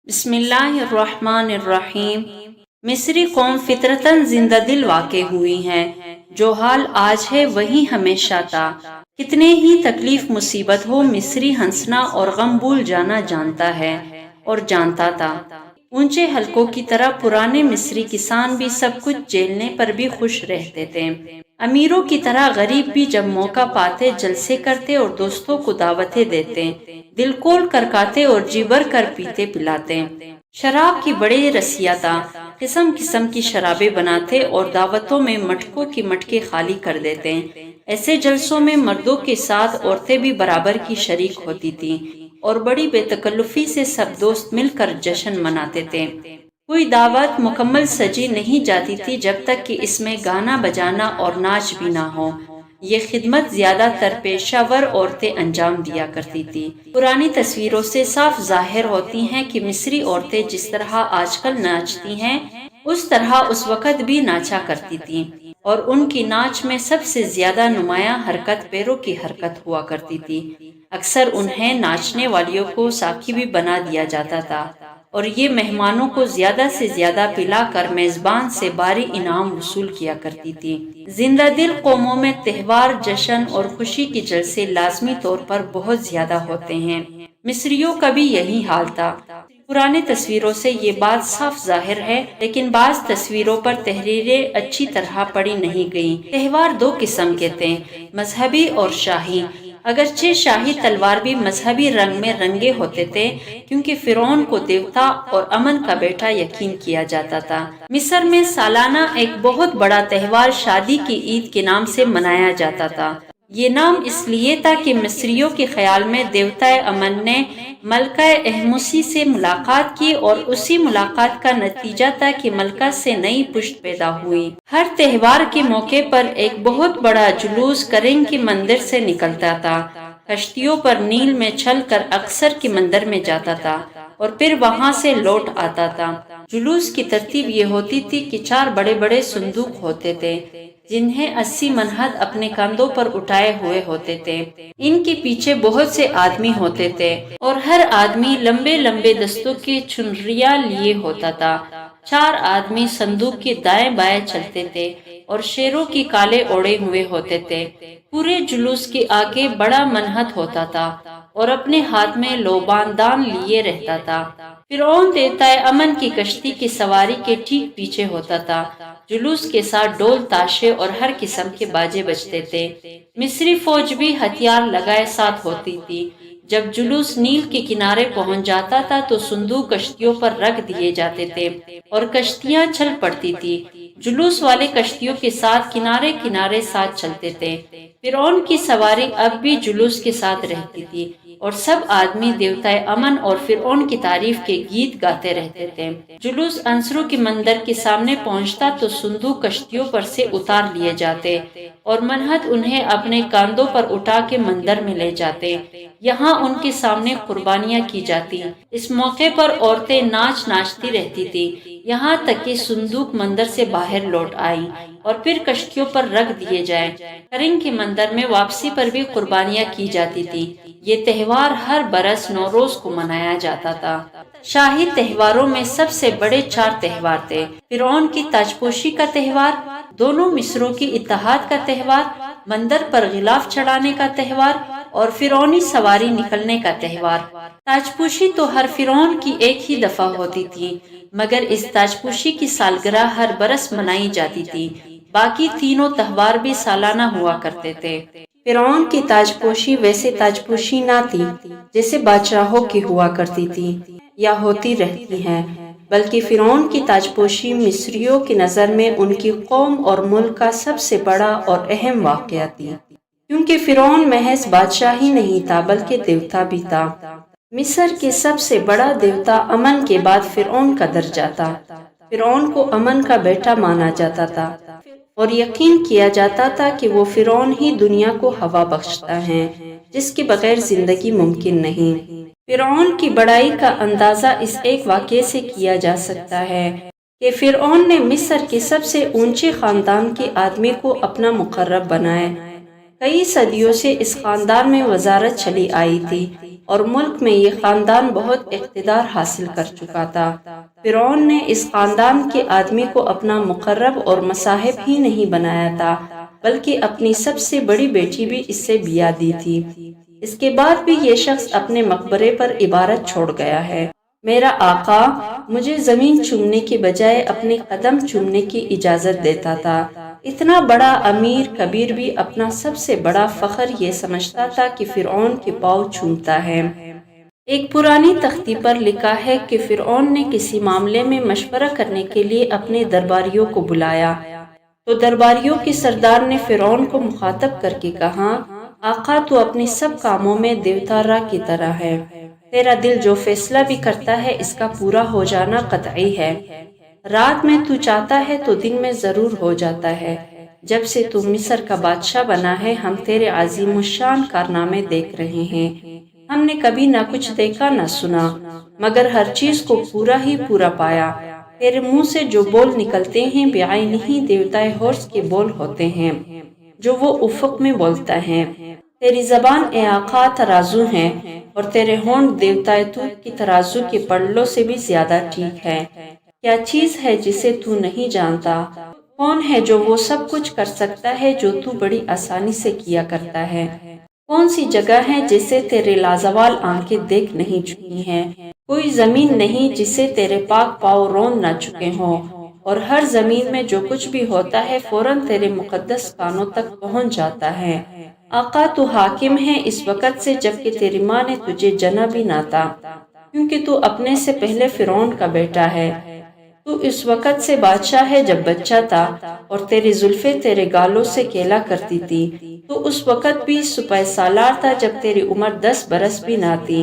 بسم اللہ الرحمن الرحیم۔ مصری قوم فطرتاً زندہ دل واقع ہوئی ہے، جو حال آج ہے وہی ہمیشہ تھا۔ کتنے ہی تکلیف مصیبت ہو، مصری ہنسنا اور غم بھول جانا جانتا ہے اور جانتا تھا۔ اونچے حلقوں کی طرح پرانے مصری کسان بھی سب کچھ جھیلنے پر بھی خوش رہتے تھے۔ امیروں کی طرح غریب بھی جب موقع پاتے جلسے کرتے اور دوستوں کو دعوتیں دیتے، دل کھول کر کھاتے اور جی بھر کر پیتے پلاتے۔ شراب کی بڑے رسیا تھا، قسم قسم کی شرابیں بناتے اور دعوتوں میں مٹکوں کی مٹکے خالی کر دیتے۔ ایسے جلسوں میں مردوں کے ساتھ عورتیں بھی برابر کی شریک ہوتی تھیں اور بڑی بے تکلفی سے سب دوست مل کر جشن مناتے تھے۔ کوئی دعوت مکمل سجی نہیں جاتی تھی جب تک کہ اس میں گانا بجانا اور ناچ بھی نہ ہو۔ یہ خدمت زیادہ تر پیشہ ور عورتیں انجام دیا کرتی تھی۔ پرانی تصویروں سے صاف ظاہر ہوتی ہیں کہ مصری عورتیں جس طرح آج کل ناچتی ہیں، اس طرح اس وقت بھی ناچا کرتی تھیں، اور ان کی ناچ میں سب سے زیادہ نمایاں حرکت پیروں کی حرکت ہوا کرتی تھی۔ اکثر انہیں ناچنے والیوں کو ساقی بھی بنا دیا جاتا تھا اور یہ مہمانوں کو زیادہ سے زیادہ پلا کر میزبان سے بھاری انعام وصول کیا کرتی تھی۔ زندہ دل قوموں میں تہوار، جشن اور خوشی کے جلسے لازمی طور پر بہت زیادہ ہوتے ہیں۔ مصریوں کا بھی یہی حال تھا۔ پرانے تصویروں سے یہ بات صاف ظاہر ہے، لیکن بعض تصویروں پر تحریریں اچھی طرح پڑھی نہیں گئیں۔ تہوار دو قسم کے تھے، مذہبی اور شاہی۔ اگرچہ شاہی تلوار بھی مذہبی رنگ میں رنگے ہوتے تھے، کیونکہ فرعون کو دیوتا اور امن کا بیٹا یقین کیا جاتا تھا۔ مصر میں سالانہ ایک بہت بڑا تہوار شادی کی عید کے نام سے منایا جاتا تھا۔ یہ نام اس لیے تھا کہ مصریوں کے خیال میں دیوتا امن نے ملکہ احمسی سے ملاقات کی اور اسی ملاقات کا نتیجہ تھا کہ ملکہ سے نئی پشت پیدا ہوئی۔ ہر تہوار کے موقع پر ایک بہت بڑا جلوس کرنگ کے مندر سے نکلتا تھا، کشتیوں پر نیل میں چل کر اکثر کے مندر میں جاتا تھا اور پھر وہاں سے لوٹ آتا تھا۔ جلوس کی ترتیب یہ ہوتی تھی کہ 4 بڑے بڑے صندوق ہوتے تھے، جنہیں 80 منہد اپنے کندھوں پر اٹھائے ہوئے ہوتے تھے۔ ان کے پیچھے بہت سے آدمی ہوتے تھے اور ہر آدمی لمبے لمبے دستوں کی چنریاں لیے ہوتا تھا۔ 4 آدمی صندوق کے دائیں بائیں چلتے تھے اور شیروں کی کالے اوڑے ہوئے ہوتے تھے۔ پورے جلوس کے آگے بڑا منہد ہوتا تھا اور اپنے ہاتھ میں لوبان دان لیے رہتا تھا۔ فرعون دیوتا امن کی کشتی کی سواری کے ٹھیک پیچھے ہوتا تھا۔ جلوس کے ساتھ ڈول، تاشے اور ہر قسم کے باجے بجتے تھے۔ مصری فوج بھی ہتھیار لگائے ساتھ ہوتی تھی۔ جب جلوس نیل کے کنارے پہنچ جاتا تھا تو صندوق کشتیوں پر رکھ دیے جاتے تھے اور کشتیاں چل پڑتی تھی۔ جلوس والے کشتیوں کے ساتھ کنارے کنارے ساتھ چلتے تھے۔ فرعون کی سواری اب بھی جلوس کے ساتھ رہتی تھی اور سب آدمی دیوتا امن اور فرعون کی تعریف کے گیت گاتے رہتے تھے۔ جلوس عنصروں کے مندر کے سامنے پہنچتا تو صندوق کشتیوں پر سے اتار لیے جاتے اور منہد انہیں اپنے کاندھوں پر اٹھا کے مندر میں لے جاتے۔ یہاں ان کے سامنے قربانیاں کی جاتی۔ اس موقع پر عورتیں ناچتی رہتی تھی، یہاں تک کہ صندوق مندر سے باہر لوٹ آئی اور پھر کشتیوں پر رکھ دیے جائے۔ کرنگ کے مندر میں واپسی پر بھی قربانیاں کی جاتی تھی۔ یہ تہوار ہر برس نوروز کو منایا جاتا تھا۔ شاہی تہواروں میں سب سے بڑے 4 تہوار تھے: فرعون کی تاجپوشی کا تہوار، دونوں مصروں کی اتحاد کا تہوار، مندر پر غلاف چڑھانے کا تہوار اور فرعونی سواری نکلنے کا تہوار۔ تاجپوشی تو ہر فرعون کی ایک ہی دفعہ ہوتی تھی، مگر اس تاجپوشی کی سالگرہ ہر برس منائی جاتی تھی۔ باقی تینوں تہوار بھی سالانہ ہوا کرتے تھے۔ فرعون کی تاجپوشی ویسے تاجپوشی نہ تھی جیسے بادشاہوں کی ہوا کرتی تھی یا ہوتی رہتی ہیں، بلکہ فرعون کی تاجپوشی مصریوں کی نظر میں ان کی قوم اور ملک کا سب سے بڑا اور اہم واقعہ تھی، کیونکہ فرعون محض بادشاہ ہی نہیں تھا بلکہ دیوتا بھی تھا۔ مصر کے سب سے بڑا دیوتا امن کے بعد فرعون کا درجہ تھا۔ فرعون کو امن کا بیٹا مانا جاتا تھا اور یقین کیا جاتا تھا کہ وہ فرعون ہی دنیا کو ہوا بخشتا ہے، جس کے بغیر زندگی ممکن نہیں۔ فرعون کی بڑائی کا اندازہ اس ایک واقعے سے کیا جا سکتا ہے کہ فرعون نے مصر کے سب سے اونچے خاندان کے آدمی کو اپنا مقرب بنایا۔ کئی صدیوں سے اس خاندان میں وزارت چلی آئی تھی، اور ملک میں یہ خاندان بہت اقتدار حاصل کر چکا تھا۔ فرعون نے اس خاندان کے آدمی کو اپنا مقرب اور مصاحب ہی نہیں بنایا تھا، بلکہ اپنی سب سے بڑی بیٹی بھی اس سے بیاہ دی تھی۔ اس کے بعد بھی یہ شخص اپنے مقبرے پر عبارت چھوڑ گیا ہے: میرا آقا مجھے زمین چومنے کے بجائے اپنے قدم چومنے کی اجازت دیتا تھا۔ اتنا بڑا امیر کبیر بھی اپنا سب سے بڑا فخر یہ سمجھتا تھا کہ فرعون کے پاؤں چومتا ہے۔ ایک پرانی تختی پر لکھا ہے کہ فرعون نے کسی معاملے میں مشورہ کرنے کے لیے اپنے درباریوں کو بلایا تو درباریوں کے سردار نے فرعون کو مخاطب کر کے کہا: آقا تو اپنے سب کاموں میں دیوتارا کی طرح ہے، تیرا دل جو فیصلہ بھی کرتا ہے اس کا پورا ہو جانا قطعی ہے۔ رات میں تو چاہتا ہے تو دن میں ضرور ہو جاتا ہے۔ جب سے تو مصر کا بادشاہ بنا ہے ہم تیرے عظیم الشان کارنامے دیکھ رہے ہیں۔ ہم نے کبھی نہ کچھ دیکھا نہ سنا، مگر ہر چیز کو پورا ہی پورا پایا۔ تیرے منہ سے جو بول نکلتے ہیں بعینہ دیوتائے ہورس کے بول ہوتے ہیں جو وہ افق میں بولتا ہے۔ تیری زبان اے آقا ترازو ہے اور تیرے ہونٹ دیوتائے توت کی ترازو کے پلڑوں سے بھی زیادہ ٹھیک ہے۔ کیا چیز ہے جسے تو نہیں جانتا؟ کون ہے جو وہ سب کچھ کر سکتا ہے جو تو بڑی آسانی سے کیا کرتا ہے؟ کون سی جگہ ہے جسے تیرے لازوال آنکھیں دیکھ نہیں چکی ہیں؟ کوئی زمین نہیں جسے تیرے پاک پاؤں رون نہ چکے ہوں، اور ہر زمین میں جو کچھ بھی ہوتا ہے فوراً تیرے مقدس کانوں تک پہنچ جاتا ہے۔ آقا تو حاکم ہے اس وقت سے جبکہ تیری ماں نے تجھے جنا بھی نہ تھا، کیونکہ تو اپنے سے پہلے فرعون کا بیٹا ہے۔ تو اس وقت سے بادشاہ ہے جب بچہ تھا اور تیری زلفیں تیرے گالوں سے کھیلا کرتی تھی۔ تو اس وقت بھی سپہ سالار تھا جب تیری عمر 10 برس بھی نہ تھی۔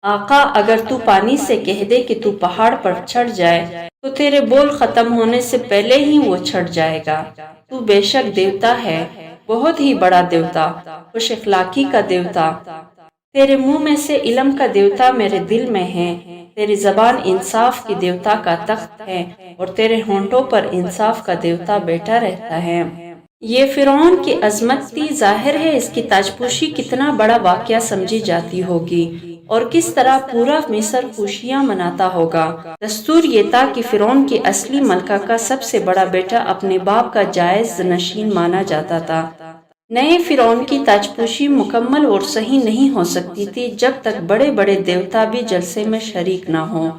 آقا اگر تو پانی سے کہہ دے کہ تو پہاڑ پر چڑھ جائے تو تیرے بول ختم ہونے سے پہلے ہی وہ چڑھ جائے گا۔ تو بے شک دیوتا ہے، بہت ہی بڑا دیوتا، خوش اخلاقی کا دیوتا۔ تیرے منہ میں سے علم کا دیوتا میرے دل میں ہے۔ تیری زبان انصاف کی دیوتا کا تخت ہے اور تیرے ہونٹوں پر انصاف کا دیوتا بیٹھا رہتا ہے۔ یہ فرعون کی عظمت تھی، ظاہر ہے اس کی تاج پوشی کتنا بڑا واقعہ سمجھی جاتی ہوگی اور کس طرح پورا مصر خوشیاں مناتا ہوگا۔ دستور یہ تھا کہ فرعون کی اصلی ملکہ کا سب سے بڑا بیٹا اپنے باپ کا جائز نشین مانا جاتا تھا۔ نئے فرعون کی تاج پوشی مکمل اور صحیح نہیں ہو سکتی تھی جب تک بڑے بڑے دیوتا بھی جلسے میں شریک نہ ہوں۔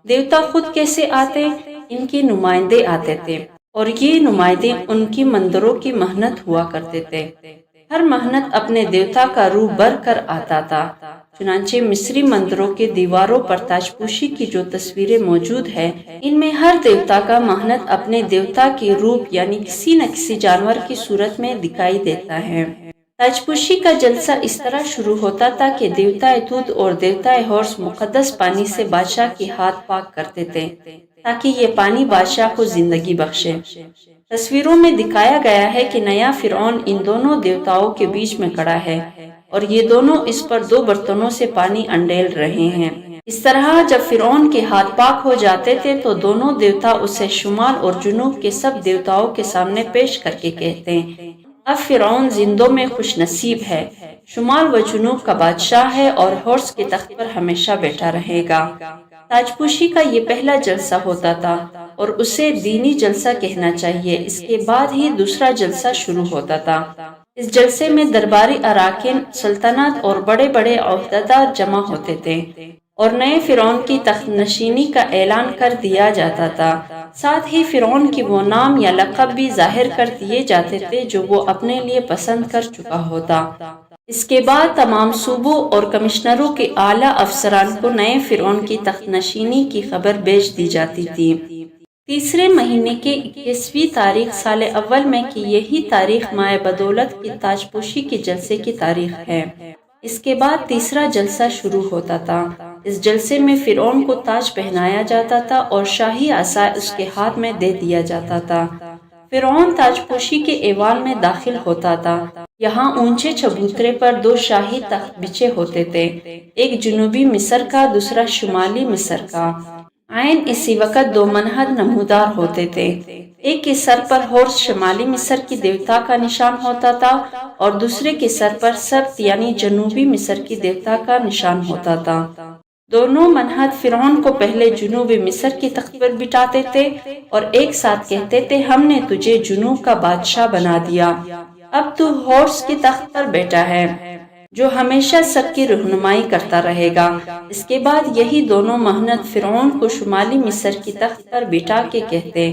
دیوتا خود کیسے آتے؟ ان کے نمائندے آتے تھے اور یہ نمائندے ان کی مندروں کی مہنت ہوا کرتے تھے۔ ہر مہنت اپنے دیوتا کا روح بھر کر آتا تھا۔ چنانچہ مصری مندروں کے دیواروں پر تاج پوشی کی جو تصویریں موجود ہیں ان میں ہر دیوتا کا مہنت اپنے دیوتا کی روح یعنی کسی نہ کسی جانور کی صورت میں دکھائی دیتا ہے۔ تاج پوشی کا جلسہ اس طرح شروع ہوتا تھا کہ دیوتائے توت اور دیوتائے ہورس مقدس پانی سے بادشاہ کے ہاتھ پاک کرتے تھے تاکہ یہ پانی بادشاہ کو زندگی بخشے۔ تصویروں میں دکھایا گیا ہے کہ نیا فرعون ان دونوں دیوتاؤں کے بیچ میں کھڑا ہے اور یہ دونوں اس پر 2 برتنوں سے پانی انڈیل رہے ہیں۔ اس طرح جب فرعون کے ہاتھ پاک ہو جاتے تھے تو دونوں دیوتا اسے شمال اور جنوب کے سب دیوتاؤں کے سامنے پیش کر کے کہتے ہیں: اب فرعون زندوں میں خوش نصیب ہے، شمال و جنوب کا بادشاہ ہے اور ہورس کے تخت پر ہمیشہ بیٹھا رہے گا۔ تاج پوشی کا یہ پہلا جلسہ ہوتا تھا اور اسے دینی جلسہ کہنا چاہیے۔ اس کے بعد ہی دوسرا جلسہ شروع ہوتا تھا۔ اس جلسے میں درباری اراکین سلطنت اور بڑے بڑے عہدیدار جمع ہوتے تھے اور نئے فرعون کی تخت نشینی کا اعلان کر دیا جاتا تھا۔ ساتھ ہی فرعون کی وہ نام یا لقب بھی ظاہر کر دیے جاتے تھے جو وہ اپنے لیے پسند کر چکا ہوتا۔ اس کے بعد تمام صوبوں اور کمشنروں کے اعلیٰ افسران کو نئے فرعون کی تخت نشینی کی خبر بھیج دی جاتی تھی۔ تیسرے مہینے کے 21ویں تاریخ سال اول میں کی یہی تاریخ ماہ بدولت کی تاج پوشی کے جلسے کی تاریخ ہے۔ اس کے بعد تیسرا جلسہ شروع ہوتا تھا۔ اس جلسے میں فرعون کو تاج پہنایا جاتا تھا اور شاہی عصا اس کے ہاتھ میں دے دیا جاتا تھا۔ فرعون تاج پوشی کے ایوان میں داخل ہوتا تھا۔ یہاں اونچے چبوترے پر 2 شاہی تخت بچھے ہوتے تھے، ایک جنوبی مصر کا، دوسرا شمالی مصر کا۔ عین اسی وقت دو منحد نمودار ہوتے تھے، ایک کے سر پر ہورس شمالی مصر کی دیوتا کا نشان ہوتا تھا اور دوسرے کے سر پر سبت یعنی جنوبی مصر کی دیوتا کا نشان ہوتا تھا۔ دونوں منحد فرعون کو پہلے جنوبی مصر کی تخت پر بٹھاتے تھے اور ایک ساتھ کہتے تھے ہم نے تجھے جنوب کا بادشاہ بنا دیا، اب تو ہورس کی تخت پر بیٹھا ہے جو ہمیشہ سب کی رہنمائی کرتا رہے گا۔ اس کے بعد یہی دونوں منحد فرعون کو شمالی مصر کی تخت پر بٹھا کے کہتے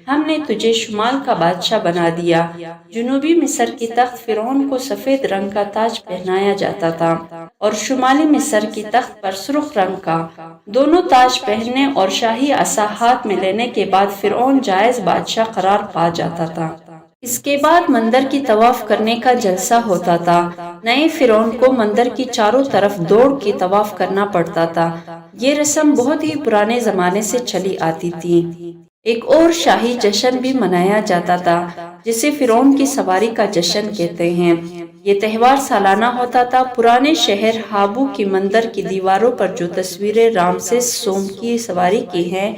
ہم نے تجھے شمال کا بادشاہ بنا دیا۔ جنوبی مصر کی تخت فرعون کو سفید رنگ کا تاج پہنایا جاتا تھا اور شمالی مصر کی تخت پر سرخ رنگ کا۔ دونوں تاج پہننے اور شاہی عصا ہاتھ میں لینے کے بعد فرعون جائز بادشاہ قرار پا جاتا تھا۔ اس کے بعد مندر کی طواف کرنے کا جلسہ ہوتا تھا۔ نئے فرعون کو مندر کی چاروں طرف دوڑ کے طواف کرنا پڑتا تھا۔ یہ رسم بہت ہی پرانے زمانے سے چلی آتی تھی۔ ایک اور شاہی جشن بھی منایا جاتا تھا جسے فرعون کی سواری کا جشن کہتے ہیں۔ یہ تہوار سالانہ ہوتا تھا۔ پرانے شہر ہابو کی مندر کی دیواروں پر جو تصویریں رامسیس سوم کی سواری کی ہیں،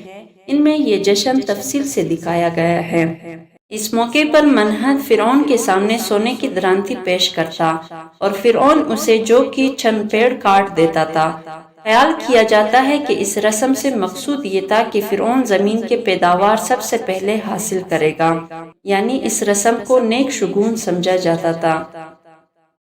ان میں یہ جشن تفصیل سے دکھایا گیا ہے۔ اس موقع پر منحد فرعون کے سامنے سونے کی درانتی پیش کرتا اور فرعون اسے جو کہ چند پیڑ کاٹ دیتا تھا۔ خیال کیا جاتا ہے کہ اس رسم سے مقصود یہ تھا کہ فرعون زمین کے پیداوار سب سے پہلے حاصل کرے گا، یعنی اس رسم کو نیک شگون سمجھا جاتا تھا۔